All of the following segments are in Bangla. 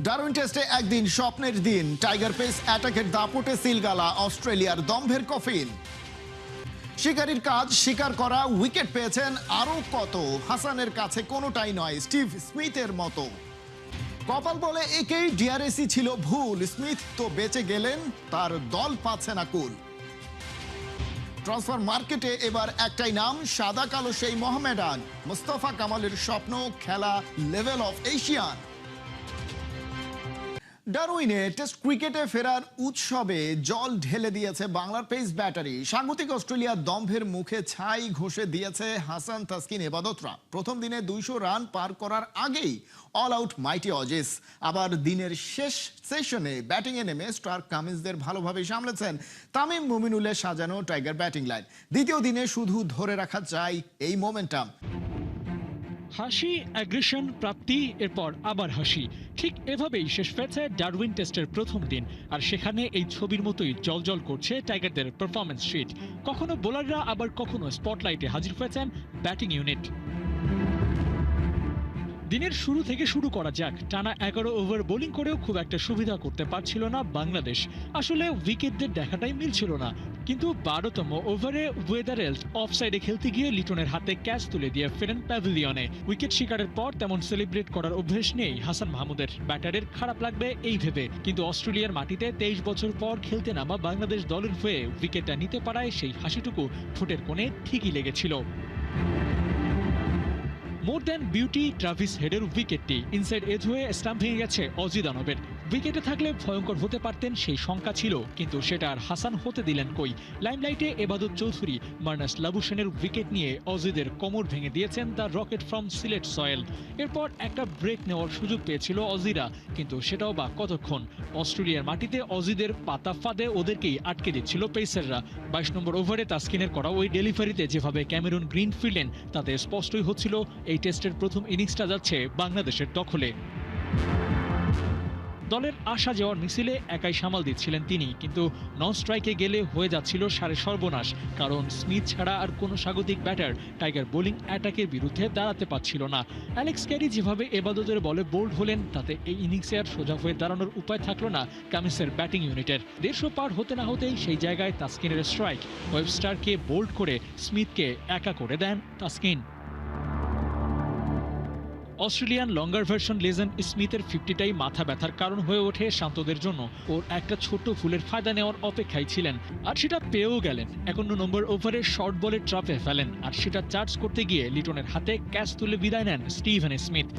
ডারউইন টেস্টে একদিন স্বপ্নের দিন, টাইগার পেস অ্যাটাকের দাপটে সিলগালা অস্ট্রেলিয়ার দম্ভের কফিন। শিকারীর কাজ শিকার করা, উইকেট পেয়েছেন আরো কত, হাসানের কাছে কোনোটাই নয় স্টিভ স্মিথের মতো। কপাল বলে একেই ডিআরএসি ছিল ভুল, স্মিথ তো বেঁচে গেলেন, তার দল পাচ্ছে না কুল। ট্রান্সফার মার্কেটে এবার একটাই নাম, সাদা কালো সেই মোহামেডান, মুস্তাফা কামালের স্বপ্ন খেলা লেভেল অফ এশিয়ান। ডারউইনে টেস্ট ক্রিকেটে ফেরার উৎসবে জল ঢেলে দিয়েছে বাংলার পেস ব্যাটারি। স্বাগতিক অস্ট্রেলিয়ার দম্ভের মুখে ছাই ঘষে দিয়েছে হাসান তাসকিন এবাদতরা। প্রথম দিনে 200 রান পার করার আগেই অল আউট মাইটি অজিস। আবার দিনের শেষ সেশনে ব্যাটিংয়ে নেমে স্টার্ক কামিন্সদের ভালোভাবে সামলেছেন তামিম মুমিনুলের সাজানো টাইগার ব্যাটিং লাইন। দ্বিতীয় দিনে শুধু ধরে রাখা চাই এই মোমেন্টাম। হাসি, অ্যাগ্রেশন, প্রাপ্তি, এরপর আবার হাসি, ঠিক এভাবেই শেষ পেয়েছে ডারউইন টেস্টের প্রথম দিন। আর সেখানে এই ছবির মতোই জলজল করছে টাইগারদের পারফরম্যান্স শিট। কখনো বোলাররা, আবার কখনো স্পটলাইটে হাজির হয়েছেন ব্যাটিং ইউনিট। দিনের শুরু থেকে শুরু করা যাক। টানা 11 ওভার বোলিং করেও খুব একটা সুবিধা করতে পারছিল না বাংলাদেশ। আসলে উইকেটদের দেখাটাই মিলছিল না। কিন্তু 12তম ওভারে ওয়েদারেল্ট অফসাইডে খেলতে গিয়ে লিটনের হাতে ক্যাচ তুলে দিয়ে ফেরেন প্যাভিলিয়নে। উইকেট শিকারের পর তেমন সেলিব্রেট করার অভ্যেস নেই হাসান মাহমুদের। ব্যাটারের খারাপ লাগবে এই ভেবে, কিন্তু অস্ট্রেলিয়ার মাটিতে 23 বছর পর খেলতে নামা বাংলাদেশ দলের হয়ে উইকেটটা নিতে পারায় সেই হাসিটুকু ঠোঁটের কোণে ঠিকই লেগেছিল। মোর দ্যান বিউটি ট্রাভিস হেডের উইকেটটি ইনসাইড এজ হয়ে স্টাম্প ভেঙে গেছে অজি দানবের। উইকেটে থাকলে ভয়ঙ্কর হতে পারতেন সেই শঙ্কা ছিল, কিন্তু সেটা আর হাসান হতে দিলেন কই। লাইমলাইটে এবাদত চৌধুরী, মার্নাস লাবুসেনের উইকেট নিয়ে অজিদের কোমর ভেঙে দিয়েছেন the rocket from Sylhet soil. এরপর একটা ব্রেক নেওয়ার সুযোগ পেয়েছিল অজিরা, কিন্তু সেটাও বা কতক্ষণ। অস্ট্রেলিয়ার মাটিতে অজিদের পাতা ফাঁদে ওদেরকেই আটকে দিচ্ছিল পেসাররা। 22 নম্বর ওভারে তাসকিনের করা ওই ডেলিভারিতে যেভাবে ক্যামেরুন গ্রিন ফিরলেন, তাতে স্পষ্টই হচ্ছিল এই টেস্টের প্রথম ইনিংসটা যাচ্ছে বাংলাদেশের দখলে। দলের আসা যাওয়ার মিছিলে একাই সামাল দিচ্ছিলেন তিনি, কিন্তু নন স্ট্রাইকে গেলে হয়ে যাচ্ছিল সারে সর্বনাশ। কারণ স্মিথ ছাড়া আর কোনো স্বাগতিক ব্যাটার টাইগার বোলিং অ্যাটাকের বিরুদ্ধে দাঁড়াতে পারছিল না। অ্যালেক্স ক্যারি যেভাবে এবাদতের বলে বোল্ড হলেন, তাতে এই ইনিংসে আর সোজা হয়ে দাঁড়ানোর উপায় থাকলো না কামিন্সের ব্যাটিং ইউনিটের। 150 পার হতে না হতেই সেই জায়গায় তাসকিনের স্ট্রাইক। ওয়েবস্টারকে বোল্ড করে স্মিথকে একা করে দেন Taskin. Australian longer version legend স্মিথের 50টাই মাথা ব্যথার কারণ হয়ে ওঠে শান্তদের জন্য। ওর একটা ছোট্ট ভুলের ফায়দা নেওয়ার অপেক্ষায় ছিলেন, আর সেটা পেয়েও গেলেন। 51 নম্বর ওভারে শর্ট বলে ট্রাপে ফেলেন, আর সেটা চার্জ করতে গিয়ে লিটনের হাতে ক্যাচ তুলে বিদায় নেন স্টিভেন স্মিথ।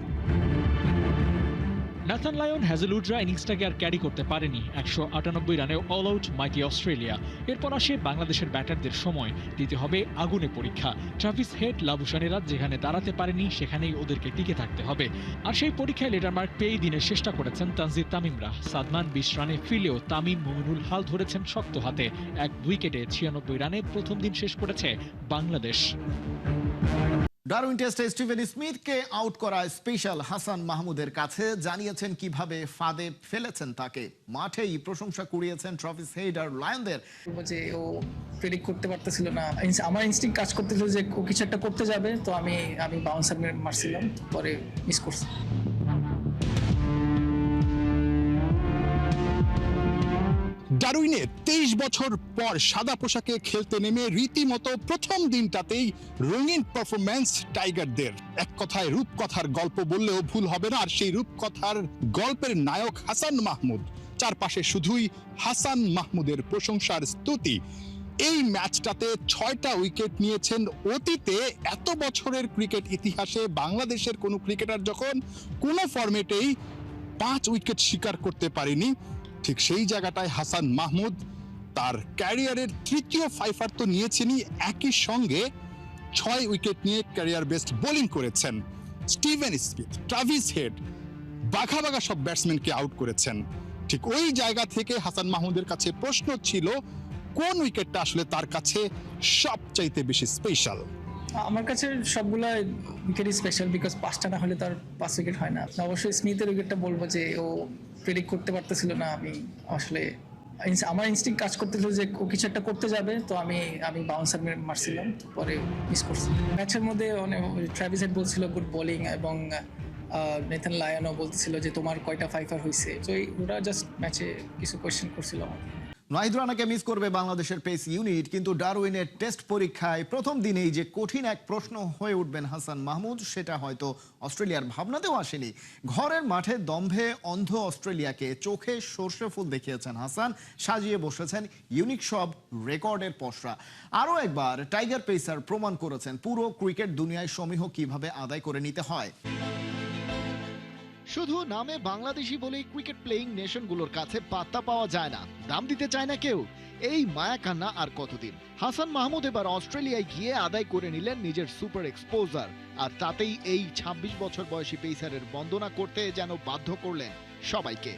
নাথান লায়ন, হ্যাজেলউডরা ইনিংসটাকে আর ক্যারি করতে পারেনি। 198 রানে অল আউট মাইটি অস্ট্রেলিয়া। এরপর আসে বাংলাদেশের ব্যাটারদের সময়, দিতে হবে আগুনে পরীক্ষা। ট্রাভিস হেড, লাবুসানেরা যেখানে দাঁড়াতে পারেনি, সেখানেই ওদেরকে টিকে থাকতে হবে। আর সেই পরীক্ষায় লেটার মার্ক পেয়েই দিনের চেষ্টা করেছেন তানজিদ তামিমরা। সাদমান 20 রানে ফিরলেও তামিম মুমিনুল হাল ধরেছেন শক্ত হাতে। এক উইকেটে 96 রানে প্রথম দিন শেষ করেছে বাংলাদেশ। ডারউইন টেস্টে স্টিভেন স্মিথকে আউট করা স্পেশাল হাসান মাহমুদের কাছে জানিয়েছেন কিভাবে ফাঁদে ফেলেছেন তাকে। মাঠেই প্রশংসা কুড়িয়েছেন ট্রাভিস হেড আর লায়নদের। যে ও প্রেডিক্ট করতে পারতেছিল না, আমার ইনস্টিংক্ট কাজ করতেছিল যে ও কিছু একটা করতে যাবে, তো আমি বাউন্সার মারছিলাম, পরে মিস করছি। ডারউইনে 23 বছর পর সাদা পোশাকে খেলতে নেমে রীতিমতো প্রথম দিনটাতেই রঙিন পারফরম্যান্স টাইগারদের। এক কথায় রূপকথার গল্প বললেও ভুল হবে না। আর সেই রূপকথার গল্পের নায়ক হাসান মাহমুদ। চারপাশে শুধুই হাসান মাহমুদের প্রশংসার স্তুতি। এই ম্যাচটাতে 6টা উইকেট নিয়েছেন। অতীতে এত বছরের ক্রিকেট ইতিহাসে বাংলাদেশের কোনো ক্রিকেটার যখন কোনো ফরম্যাটেই 5 উইকেট শিকার করতে পারেনি, ঠিক সেই জায়গাটায় হাসান মাহমুদ তার ক্যারিয়ারের তৃতীয় ফাইফার তো নিয়েছেনই, একই সঙ্গে 6 উইকেট নিয়ে ক্যারিয়ার বেস্ট বোলিং করেছেন। স্টিভেন স্মিথ, ট্রাভিস হেড, বাঘা বাঘা সব ব্যাটসম্যানকে আউট করেছেন। ঠিক ওই জায়গা থেকে হাসান মাহমুদের কাছে প্রশ্ন ছিল, কোন উইকেটটা আসলে তার কাছে সবচাইতে বেশি স্পেশাল। আমার কাছে সবগুলা উইকেটই স্পেশাল, বিকজ 5টা না হলে তার 5 উইকেট হয় না। অবশ্যই স্মিথের উইকেটটা বলবো যে ও প্রেডিক্ট করতে পারতেছিল না। আসলে আমার ইনস্টিংক্ট কাজ করতেছিল যে ও কিছু একটা করতে যাবে, তো আমি বাউন্সার মারছিলাম, পরে মিস করছি। ম্যাচের মধ্যে ট্রাভিস হেড বলছিল গুড বোলিং এবং নেথান লায়নও বলতেছিল যে তোমার কয়টা ফাইফার হয়েছে, তো ওরা জাস্ট ম্যাচে কিছু কোয়েশ্চেন করছিল আমাকে। নাহিদ রানাকে মিস করবে বাংলাদেশের পেস ইউনিট, কিন্তু ডারউইনের টেস্ট পরীক্ষায় প্রথম দিনেই যে কঠিন এক প্রশ্ন হয়ে উঠবেন হাসান মাহমুদ, সেটা হয়তো অস্ট্রেলিয়ার ভাবনাতেও আসেনি। ঘরের মাঠে দম্ভে অন্ধ অস্ট্রেলিয়াকে চোখে সর্ষে ফুল দেখিয়েছেন হাসান, সাজিয়ে বসেছেন ইউনিক সব রেকর্ডের পসরা। আরও একবার টাইগার পেসার প্রমাণ করেছেন পুরো ক্রিকেট দুনিয়ায় সমীহ কিভাবে আদায় করে নিতে হয়। শুধু নামে বাংলাদেশি বলেই ক্রিকেট প্লেয়িং নেশনগুলোর কাছে পাত্তা পাওয়া যায় না, দাম দিতে চায় না কেউ। এই মায়া কান্না আর কতদিন? হাসান মাহমুদ এবার অস্ট্রেলিয়ায় গিয়ে আদায় করে নিলেন নিজের সুপার এক্সপোজার, আর তাতেই এই ২৬ বছর বয়সী পেসারের বন্দনা করতে যেন বাধ্য করলেন সবাইকে।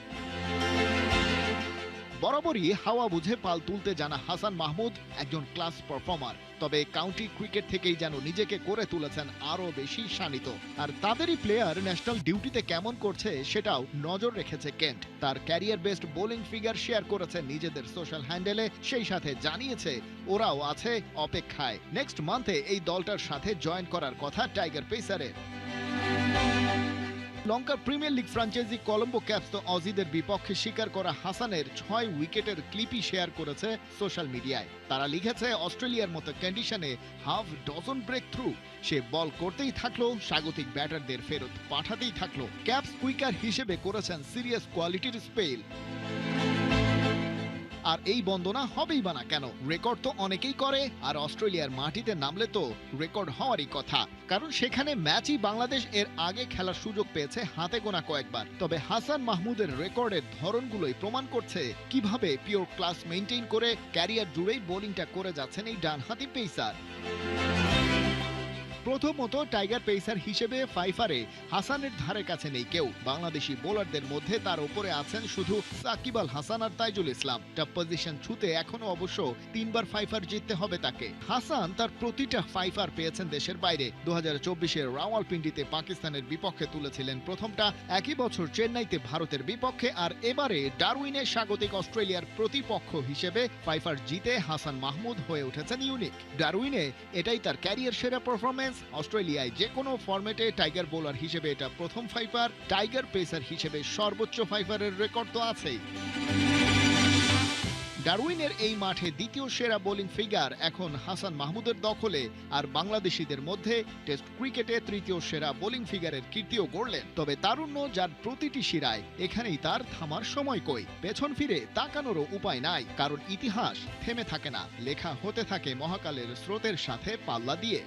বরাবরই হাওয়া বুঝে পাল তুলতে জানা হাসান মাহমুদ একজন ক্লাস পারফর্মার, তবে কাউন্টি ক্রিকেট থেকেই যেন নিজেকে করে তুলেছেন আরো বেশি শানিত। আর তাদেরই প্লেয়ার ন্যাশনাল ডিউটিতে কেমন করছে সেটাও নজর রেখেছে কেন্ট। তার career best bowling figure share করেছে নিজেদের সোশ্যাল হ্যান্ডেলে, সেই সাথে জানিয়েছে ওরাও আছে অপেক্ষায়। নেক্সট মান্থে এই দলটার সাথে জয়েন করার কথা টাইগার পেসারের। লঙ্কার premier league franchise Colombo caps তো অজিদের বিপক্ষে শিকার করা হাসানের ৬ উইকেটের ক্লিপই শেয়ার করেছে সোশ্যাল মিডিয়ায়। তারা লিখেছে, অস্ট্রেলিয়ার মতো কন্ডিশনে হাফ ডজন ব্রেক থ্রু, সে বল করতেই থাকলো, স্বাগতিক ব্যাটারদের ফেরত পাঠাতেই থাকলো। ক্যাপস কুইকার হিসেবে করেছেন সিরিয়াস কোয়ালিটির স্পেল। আর এই বন্দনা হবেই বা না কেন? রেকর্ড তো অনেকেই করে, আর অস্ট্রেলিয়ার মাটিতে নামলে তো রেকর্ড হওয়ারই কথা, কারণ সেখানে ম্যাচই বাংলাদেশ এর আগে খেলার সুযোগ পেয়েছে হাতে গোনা কয়েকবার। তবে হাসান মাহমুদের রেকর্ডের ধরনগুলোই প্রমাণ করছে কিভাবে পিওর ক্লাস মেইনটেইন করে ক্যারিয়ার জুড়েই বোলিংটা করে যাচ্ছেন এই ডানহাতি পেসার। প্রথমত, টাইগার পেসার হিসেবে ফাইফারে হাসানের ধারে কাছে নেই কেউ। বাংলাদেশি বোলারদের মধ্যে তার উপরে আছেন শুধু সাকিব আল হাসান আর তাইজুল ইসলাম। টপ পজিশন ছুতে এখনো অবশ্য ৩ বার ফাইফার জিততে হবে তাকে। হাসান তার প্রতিটা ফাইফার পেয়েছেন দেশের বাইরে। ২০২৪-এর রাওয়ালপিন্ডিতে পাকিস্তানের বিপক্ষে তুলেছিলেন প্রথমটা, একই বছর চেন্নাইতে ভারতের বিপক্ষে, আর এবারে ডারউইনে স্বাগতিক অস্ট্রেলিয়ার প্রতিপক্ষ হিসেবে ফাইফার জিতে হাসান মাহমুদ হয়ে উঠেছেন ইউনিক। ডারউইনে এটাই তার ক্যারিয়ার সেরা পারফরমেন্স। অস্ট্রেলিয়ায় যে কোনো ফরম্যাটে টাইগার বোলার হিসেবে এটা প্রথম ফাইফার। টাইগার পেসার হিসেবে সর্বোচ্চ ফাইফারের রেকর্ড তো আছেই। ডারউইনের এই মাঠে দ্বিতীয় সেরা বোলিং ফিগার এখন হাসান মাহমুদের দখলে, আর বাংলাদেশিদের মধ্যে টেস্ট ক্রিকেটে তৃতীয় সেরা বোলিং ফিগারের কীর্তিও গড়লেন। তবে তারুণ্য যার প্রতিটি শিরায়, এখানেই তার থামার সময় কই। পেছন ফিরে তাকানোরও উপায় নাই, কারণ ইতিহাস থেমে থাকে না, লেখা হতে থাকে মহাকালের স্রোতের সাথে পাল্লা দিয়ে।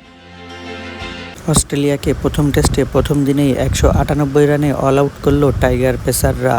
অস্ট্রেলিয়াকে প্রথম টেস্টে প্রথম দিনেই ১৯৮ রানে অল আউট করল টাইগার পেসাররা।